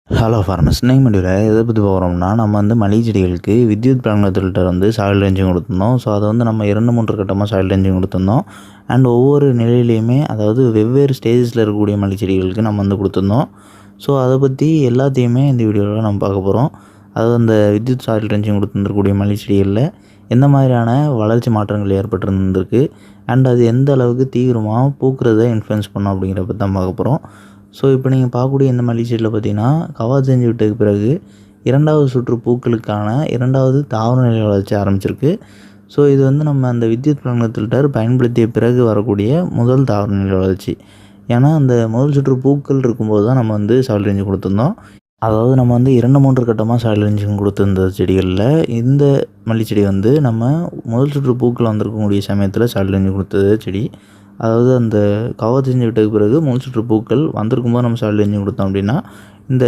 Hello farmers இன்னைக்கு முடிவில் எதை பற்றி போகிறோம்னா நம்ம மல்லிகை செடிகளுக்கு வித்யுத் பிளான்கள் வந்து சாயில் ரேஞ்சிங் கொடுத்துருந்தோம். ஸோ அதை நம்ம 2-3 கட்டமாக சாயில் ரேஞ்சிங் கொடுத்துருந்தோம். அண்ட் ஒவ்வொரு நிலையிலையுமே அதாவது வெவ்வேறு ஸ்டேஜஸில் இருக்கக்கூடிய மல்லிகை செடிகளுக்கு நம்ம கொடுத்துருந்தோம். ஸோ அதை பற்றி எல்லாத்தையுமே இந்த வீடியோவில் நம்ம பார்க்க போகிறோம். அதாவது அந்த வித்யுத் சாயில் ரேஞ்சிங் கொடுத்துருக்கக்கூடிய மல்லிகை செடிகளில் எந்த மாதிரியான வளர்ச்சி மாற்றங்கள் ஏற்பட்டிருந்திருக்கு அண்ட் அது எந்த அளவுக்கு தீவிரமாக பூக்கிறத இன்ஃப்ளூயன்ஸ் பண்ணோம் அப்படிங்கிறத பற்றி தான் பார்க்க போகிறோம். ஸோ இப்போ நீங்கள் பார்க்கக்கூடிய இந்த மல்லிகை செடியில் பார்த்தீங்கன்னா கவாத்து செஞ்சு விட்டதுக்கு பிறகு 2வது சுற்று பூக்களுக்கான 2வது தாவர நிலை வளர்ச்சி ஆரம்பிச்சிருக்கு. ஸோ இது நம்ம அந்த வித்யுத் பிளான்கள் பயன்படுத்திய பிறகு வரக்கூடிய முதல் தாவர நிலை வளர்ச்சி. ஏன்னா அந்த முதல் சுற்று பூக்கள் இருக்கும்போது தான் நம்ம சாயில் ரேஞ்சிங் கொடுத்துருந்தோம். அதாவது நம்ம 2-3 கட்டமாக சாயில் ரேஞ்சிங் கொடுத்துருந்த செடிகளில் இந்த மல்லிகை செடி நம்ம முதல் சுற்று பூக்கள் வந்திருக்கக்கூடிய சமயத்தில் சாயில் ரேஞ்சிங் கொடுத்தது செடி. அதாவது அந்த கவாத்து செஞ்சு விட்டதுக்கு பிறகு முதல் சுற்று பூக்கள் வந்திருக்கும்போது நம்ம சாயில் ரேஞ்சிங் கொடுத்தோம் அப்படின்னா